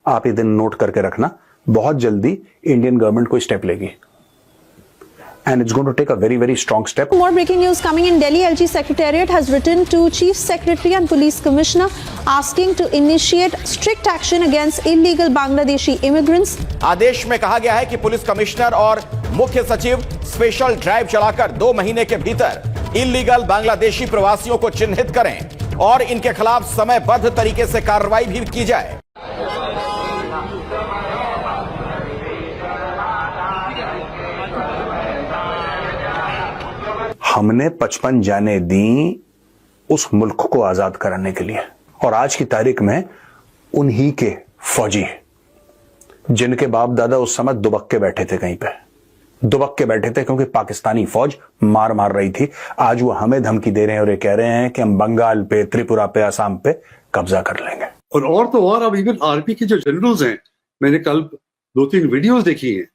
आप ये दिन नोट करके रखना, बहुत जल्दी इंडियन गवर्नमेंट कोई स्टेप लेगी and it's going to take a very, very strong step. More breaking news coming in. Delhi LG Secretariat has written to Chief Secretary and Police Commissioner asking to initiate strict action against illegal Bangladeshi immigrants. आदेश में कहा गया है कि police commissioner और मुख्य सचिव special drive चलाकर 2 महीने के भीतर इलीगल बांग्लादेशी प्रवासियों को चिन्हित करें और इनके खिलाफ समयबद्ध तरीके से कार्रवाई भी की जाए। हमने 55 जाने दी उस मुल्क को आजाद कराने के लिए, और आज की तारीख में उन्हीं के फौजी जिनके बाप दादा उस समय दुबक के बैठे थे, कहीं पे दुबक के बैठे थे क्योंकि पाकिस्तानी फौज मार रही थी। आज वो हमें धमकी दे रहे हैं और ये कह रहे हैं कि हम बंगाल पे, त्रिपुरा पे, असम पे कब्जा कर लेंगे। और तो और अब इवन आरपी के जो जनरल्स हैं, मैंने कल 2-3 वीडियोस देखी हैं,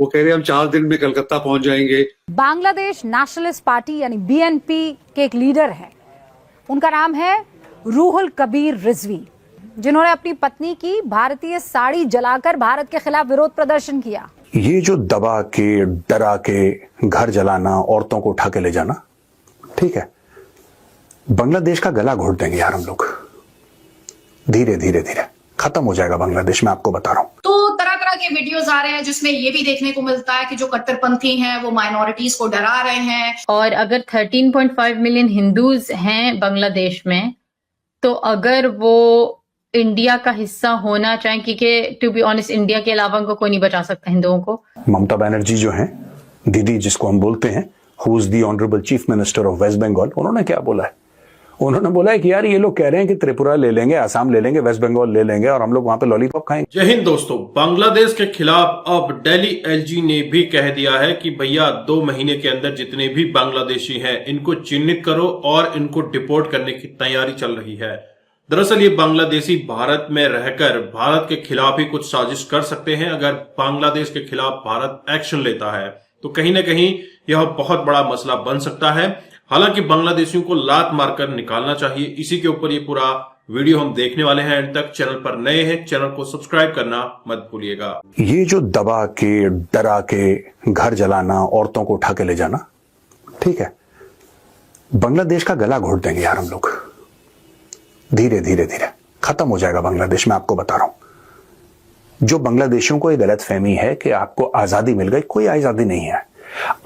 वो कह रहे हैं हम 4 दिन में कलकत्ता पहुंच जाएंगे। बांग्लादेश नेशनलिस्ट पार्टी यानी बीएनपी के एक लीडर हैं, उनका नाम है रूहुल कबीर रिजवी, जिन्होंने अपनी पत्नी की भारतीय साड़ी जलाकर भारत के खिलाफ विरोध प्रदर्शन किया। ये जो दबा के, डरा के, घर जलाना, औरतों को उठा के ले जाना, ठीक है, बांग्लादेश का गला घोट देंगे यार हम लोग। धीरे धीरे धीरे खत्म हो जाएगा बांग्लादेश, मैं आपको बता रहा हूं। तो तरह तरह के वीडियोस आ रहे हैं जिसमें ये भी देखने को मिलता है कि जो कट्टरपंथी हैं वो माइनॉरिटीज को डरा रहे हैं। और अगर 13.5 मिलियन हिंदूज हैं बांग्लादेश में, तो अगर वो इंडिया का हिस्सा होना चाहें, क्योंकि टू बी ऑनेस्ट इंडिया के अलावा उनको कोई नहीं बचा सकता हिंदुओं को। ममता बनर्जी जो है दीदी, जिसको हम बोलते हैं, who is the honourable chief minister of West Bengal, उन्होंने क्या बोला है? उन्होंने बोला है कि यार ये लोग कह रहे हैं कि त्रिपुरा ले लेंगे, असम ले लेंगे, वेस्ट बंगाल ले लेंगे और हम लोग वहां पे लॉलीपॉप खाएंगे। जय हिंद दोस्तों, बांग्लादेश के खिलाफ अब दिल्ली एलजी ने भी कह दिया है कि भैया 2 महीने के अंदर जितने भी बांग्लादेशी हैं इनको चिन्हित करो और इनको डिपोर्ट करने की तैयारी चल रही है। दरअसल ये बांग्लादेशी भारत में रहकर भारत के खिलाफ ही कुछ साजिश कर सकते हैं। अगर बांग्लादेश के खिलाफ भारत एक्शन लेता है तो कहीं ना कहीं यह बहुत बड़ा मसला बन सकता है। हालांकि बांग्लादेशियों को लात मारकर निकालना चाहिए। इसी के ऊपर ये पूरा वीडियो हम देखने वाले हैं। एंड तक चैनल पर नए हैं, चैनल को सब्सक्राइब करना मत भूलिएगा। ये जो दबा के, डरा के, घर जलाना, औरतों को उठा के ले जाना, ठीक है, बांग्लादेश का गला घोट देंगे यार हम लोग। धीरे धीरे धीरे खत्म हो जाएगा बांग्लादेश, मैं आपको बता रहा हूं। जो बांग्लादेशियों को ये गलत फहमी है कि आपको आजादी मिल गई, कोई आजादी नहीं है।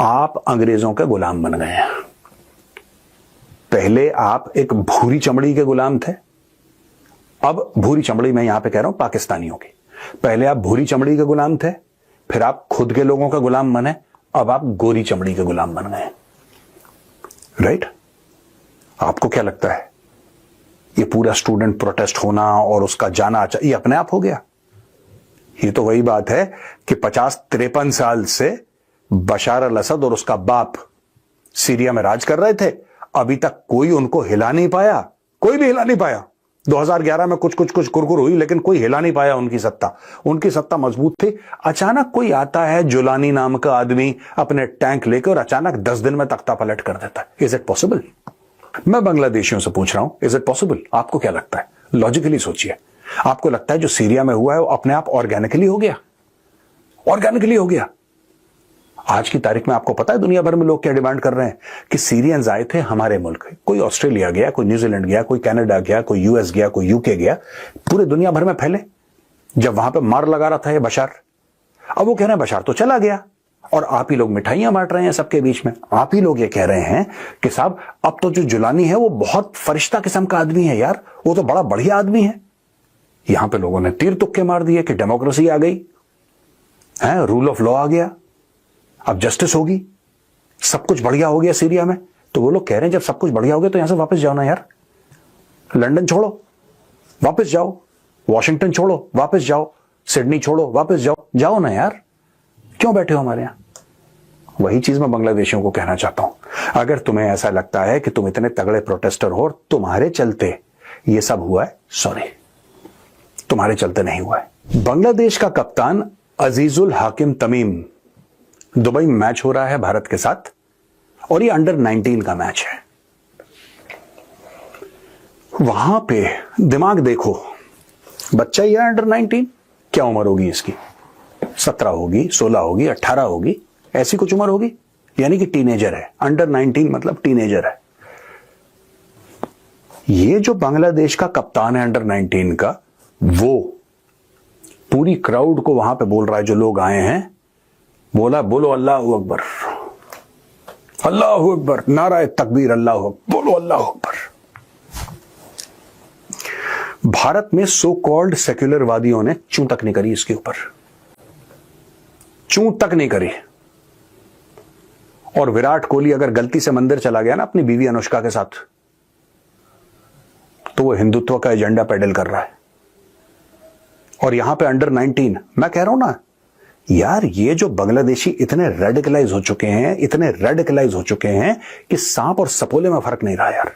आप अंग्रेजों के गुलाम बन गए हैं। पहले आप एक भूरी चमड़ी के गुलाम थे, अब भूरी चमड़ी मैं यहां पे कह रहा हूं पाकिस्तानियों की। पहले आप भूरी चमड़ी के गुलाम थे, फिर आप खुद के लोगों का गुलाम बने, अब आप गोरी चमड़ी के गुलाम बन गए। राइट? आपको क्या लगता है ये पूरा स्टूडेंट प्रोटेस्ट होना और उसका जाना ये अपने आप हो गया? ये तो वही बात है कि 50-53 साल से बशार अल असद और उसका बाप सीरिया में राज कर रहे थे, अभी तक कोई उनको हिला नहीं पाया, कोई भी हिला नहीं पाया। 2011 में कुछ कुरकुर हुई, लेकिन कोई हिला नहीं पाया उनकी सत्ता। उनकी सत्ता मजबूत थी। अचानक कोई आता है, जुलानी नाम का आदमी, अपने टैंक लेकर, और अचानक 10 दिन में तख्ता पलट कर देता है। Is it possible? मैं बांग्लादेशियों से पूछ रहा हूं, इज इट पॉसिबल? आपको क्या लगता है? लॉजिकली सोचिए। आपको लगता है जो सीरिया में हुआ है वो अपने आप ऑर्गेनिकली हो गया? ऑर्गेनिकली हो गया? आज की तारीख में आपको पता है दुनिया भर में लोग क्या डिमांड कर रहे हैं कि सीरियंस आए थे हमारे मुल्क। कोई ऑस्ट्रेलिया गया, कोई न्यूजीलैंड गया, कोई कनाडा गया, कोई यूएस गया, कोई यूके गया, पूरे दुनिया भर में फैले। जब वहां पे मार लगा रहा था ये बशार, अब वो कह रहे हैं बशार तो चला गया, और आप ही लोग मिठाइयां बांट रहे हैं सबके बीच में। आप ही लोग ये कह रहे हैं कि साहब अब तो जो जुलानी है वो बहुत फरिश्ता किस्म का आदमी है यार, वो तो बड़ा बढ़िया आदमी है। यहां पे लोगों ने तीर तुक्के मार दिए कि डेमोक्रेसी आ गई है, रूल ऑफ लॉ आ गया, अब जस्टिस होगी, सब कुछ बढ़िया हो गया सीरिया में। तो वो लोग कह रहे हैं जब सब कुछ बढ़िया हो गया तो यहां से वापस जाओ ना यार। लंदन छोड़ो, वापस जाओ। वॉशिंगटन छोड़ो, वापस जाओ। सिडनी छोड़ो, वापस जाओ। जाओ ना यार, क्यों बैठे हो हमारे यहां? वही चीज मैं बांग्लादेशियों को कहना चाहता हूं। अगर तुम्हें ऐसा लगता है कि तुम इतने तगड़े प्रोटेस्टर हो और तुम्हारे चलते ये सब हुआ है, सॉरी, तुम्हारे चलते नहीं हुआ है। बांग्लादेश का कप्तान अजीजुल हाकिम तमीम, दुबई में मैच हो रहा है भारत के साथ, और ये अंडर 19 का मैच है। वहां पे दिमाग देखो, बच्चा ही है अंडर 19। क्या उम्र होगी इसकी? 17 होगी, 16 होगी, 18 होगी, ऐसी कुछ उम्र होगी। यानी कि टीनेजर है। अंडर 19 मतलब टीनेजर है। ये जो बांग्लादेश का कप्तान है अंडर 19 का, वो पूरी क्राउड को वहां पे बोल रहा है, जो लोग आए हैं, बोला बोलो अल्लाह अकबर, अल्लाह अकबर, नारा तकबीर, अल्लाह अकबर, बोलो अल्लाह अकबर। भारत में सो कॉल्ड सेक्युलरवादियों ने चूं तक नहीं करी इसके ऊपर, चूं तक नहीं करी। और विराट कोहली अगर गलती से मंदिर चला गया ना अपनी बीवी अनुष्का के साथ, तो वो हिंदुत्व का एजेंडा पेडल कर रहा है। और यहां पे अंडर 19, मैं कह रहा हूं ना यार, ये जो बांग्लादेशी इतने रेडिकलाइज हो चुके हैं, इतने रेडिकलाइज हो चुके हैं कि सांप और सपोले में फर्क नहीं रहा यार।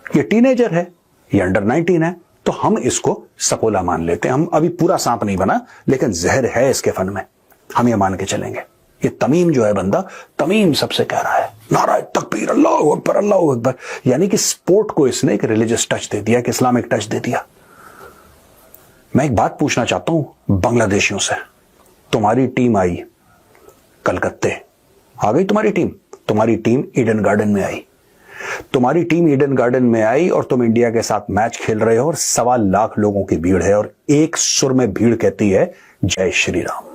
ये टीनेजर है, ये अंडर 19 है, तो हम इसको सपोला मान लेते हैं। हम अभी पूरा सांप नहीं बना, लेकिन जहर है इसके फन में, हम ये मान के चलेंगे। ये तमीम जो है बंदा, तमीम सबसे कह रहा है नारा तकबीर, अल्लाह अकबर, अल्लाह अकबर। यानी कि स्पोर्ट को इसने एक रिलीजियस टच दे दिया, एक इस्लामिक टच दे दिया। मैं एक बात पूछना चाहता हूं बांग्लादेशियों से, तुम्हारी टीम आई कलकत्ते, आ गई तुम्हारी टीम ईडन गार्डन में आई, तुम्हारी टीम ईडन गार्डन में आई और तुम इंडिया के साथ मैच खेल रहे हो और 1.25 लाख लोगों की भीड़ है और एक सुर में भीड़ कहती है जय श्री राम।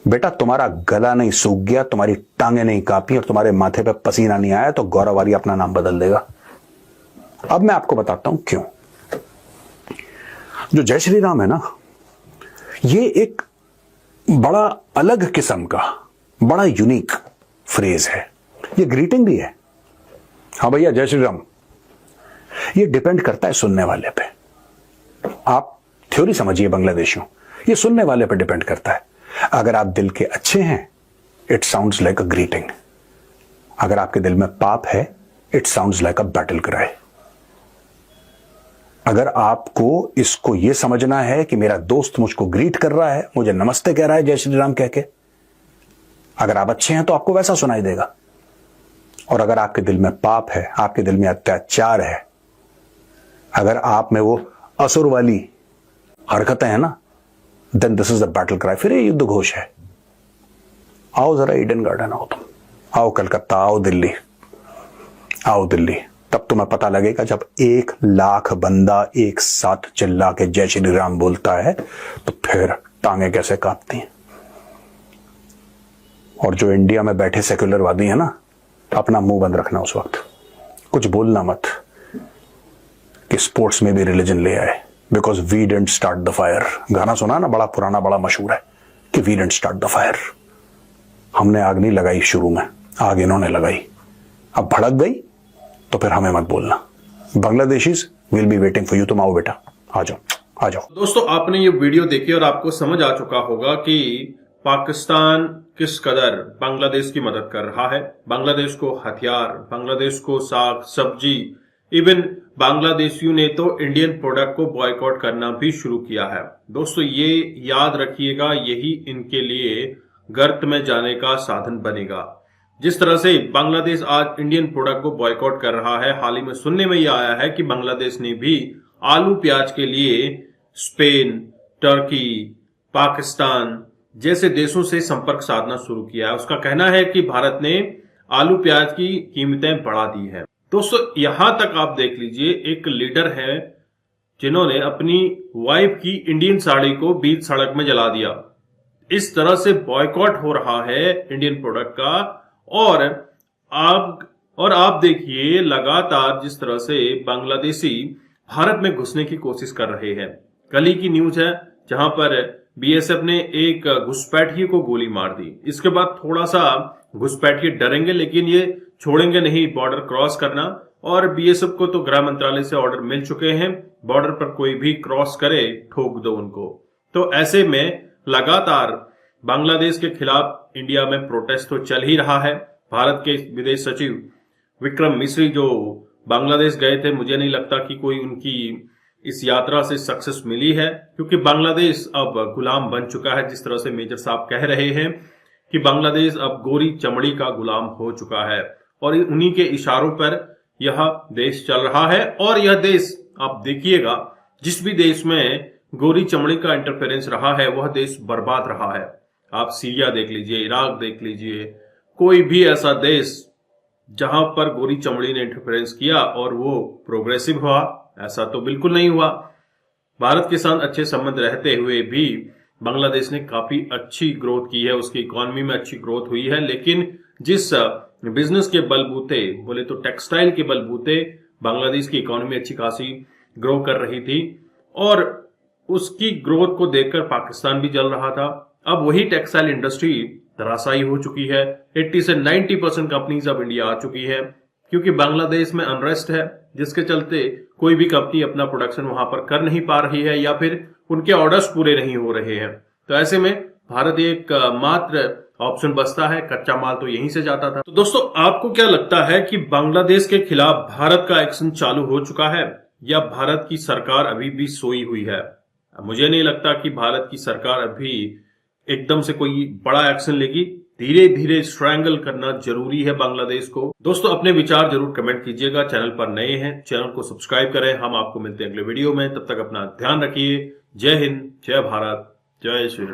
बेटा तुम्हारा गला नहीं सूख गया, तुम्हारी टांगे नहीं कांपी और तुम्हारे माथे पे पसीना नहीं आया तो गौरव आर्य अपना नाम बदल देगा। अब मैं आपको बताता हूं क्यों। जो जय श्री राम है ना, ये एक बड़ा अलग किस्म का, बड़ा यूनिक फ्रेज है। ये ग्रीटिंग भी है, हाँ भैया जय श्री राम। ये डिपेंड करता है सुनने वाले पे। आप थ्योरी समझिए बांग्लादेशियों, ये सुनने वाले पे डिपेंड करता है। अगर आप दिल के अच्छे हैं, it sounds like a greeting. अगर आपके दिल में पाप है, it sounds like a battle cry. अगर आपको इसको यह समझना है कि मेरा दोस्त मुझको ग्रीट कर रहा है, मुझे नमस्ते कह रहा है जय श्री राम कह के, अगर आप अच्छे हैं तो आपको वैसा सुनाई देगा। और अगर आपके दिल में पाप है, आपके दिल में अत्याचार है, अगर आप में वो असुर वाली हरकतें हैं ना, then this is the battle cry. फिर ये युद्ध घोष है। आओ जरा ईडन गार्डन, आओ तुम, आओ कलकत्ता, आओ दिल्ली, आओ दिल्ली। तब तुम्हें पता लगेगा जब 1 लाख बंदा एक साथ चिल्ला के जय श्री राम बोलता है तो फिर टांगे कैसे कांपती हैं। और जो इंडिया में बैठे सेक्युलरवादी है ना, अपना मुंह बंद रखना उस वक्त, कुछ बोलना मत कि स्पोर्ट्स में भी रिलीजन ले आए, because we didn't start the fire. गाना सुना ना, बड़ा पुराना, बड़ा मशहूर है कि we didn't start the fire. हमने आग नहीं लगाई शुरू में, आग इन्होंने लगाई। अब भड़क गई तो फिर हमें मत बोलना। Bangladeshis will be waiting for you. तुम आओ बेटा, आ जाओ, आ जाओ। दोस्तों आपने ये वीडियो देखी और आपको समझ आ चुका होगा कि पाकिस्तान किस कदर बांग्लादेश की मदद कर रहा है। बांग्लादेश को हथियार, बांग्लादेश को साग सब्जी, इवन बांग्लादेशियों ने तो इंडियन प्रोडक्ट को बॉयकॉट करना भी शुरू किया है। दोस्तों ये याद रखिएगा, यही इनके लिए गर्त में जाने का साधन बनेगा। जिस तरह से बांग्लादेश आज इंडियन प्रोडक्ट को बॉयकॉट कर रहा है, हाल ही में सुनने में यह आया है कि बांग्लादेश ने भी आलू प्याज के लिए स्पेन, टर्की, पाकिस्तान जैसे देशों से संपर्क साधना शुरू किया है। उसका कहना है कि भारत ने आलू प्याज की कीमतें बढ़ा दी है। दोस्तों यहां तक आप देख लीजिए, एक लीडर है जिन्होंने अपनी वाइफ की इंडियन साड़ी को बीच सड़क में जला दिया। इस तरह से बॉयकॉट हो रहा है इंडियन प्रोडक्ट का। और आप देखिए लगातार जिस तरह से बांग्लादेशी भारत में घुसने की कोशिश कर रहे हैं। कल ही की न्यूज है जहां पर बीएसएफ ने एक घुसपैठिए को गोली मार दी। इसके बाद थोड़ा सा घुसपैठिए डरेंगे, लेकिन ये छोड़ेंगे नहीं बॉर्डर क्रॉस करना। और बीएसएफ को तो गृह मंत्रालय से ऑर्डर मिल चुके हैं, बॉर्डर पर कोई भी क्रॉस करे ठोक दो उनको। तो ऐसे में लगातार बांग्लादेश के खिलाफ इंडिया में प्रोटेस्ट तो चल ही रहा है। भारत के विदेश सचिव विक्रम मिश्री जो बांग्लादेश गए थे, मुझे नहीं लगता कि कोई उनकी इस यात्रा से सक्सेस मिली है, क्योंकि बांग्लादेश अब गुलाम बन चुका है। जिस तरह से मेजर साहब कह रहे हैं कि बांग्लादेश अब गोरी चमड़ी का गुलाम हो चुका है और उन्हीं के इशारों पर यह देश चल रहा है। और यह देश आप देखिएगा जिस भी देश में गोरी चमड़ी का इंटरफेरेंस रहा है वह देश बर्बाद रहा है। आप सीरिया देख लीजिए, इराक देख लीजिए, कोई भी ऐसा देश जहां पर गोरी चमड़ी ने इंटरफेरेंस किया और वो प्रोग्रेसिव हुआ, ऐसा तो बिल्कुल नहीं हुआ। भारत के साथ अच्छे संबंध रहते हुए भी बांग्लादेश ने काफी अच्छी ग्रोथ की है, उसकी इकोनॉमी में अच्छी ग्रोथ हुई है। लेकिन जिस बिजनेस के बलबूते, बोले तो टेक्सटाइल के बलबूते बांग्लादेश की इकोनॉमी अच्छी खासी ग्रो कर रही थी और उसकी ग्रोथ को देखकर पाकिस्तान भी जल रहा था। अब वही टेक्सटाइल इंडस्ट्री धराशायी हो चुकी है। 80 से 90% कंपनीज अब इंडिया आ चुकी है क्योंकि बांग्लादेश में अनरेस्ट है, जिसके चलते कोई भी कंपनी अपना प्रोडक्शन वहां पर कर नहीं पा रही है या फिर उनके ऑर्डर्स पूरे नहीं हो रहे हैं। तो ऐसे में भारत एक मात्र ऑप्शन बचता है, कच्चा माल तो यहीं से जाता था। तो दोस्तों, आपको क्या लगता है कि बांग्लादेश के खिलाफ भारत का एक्शन चालू हो चुका है या भारत की सरकार अभी भी सोई हुई है? मुझे नहीं लगता कि भारत की सरकार अभी एकदम से कोई बड़ा एक्शन लेगी। धीरे धीरे स्ट्रैंगल करना जरूरी है बांग्लादेश को। दोस्तों, अपने विचार जरूर कमेंट कीजिएगा। चैनल पर नए हैं, चैनल को सब्सक्राइब करें। हम आपको मिलते हैं अगले वीडियो में, तब तक अपना ध्यान रखिए। जय हिंद, जय भारत, जय श्री राम।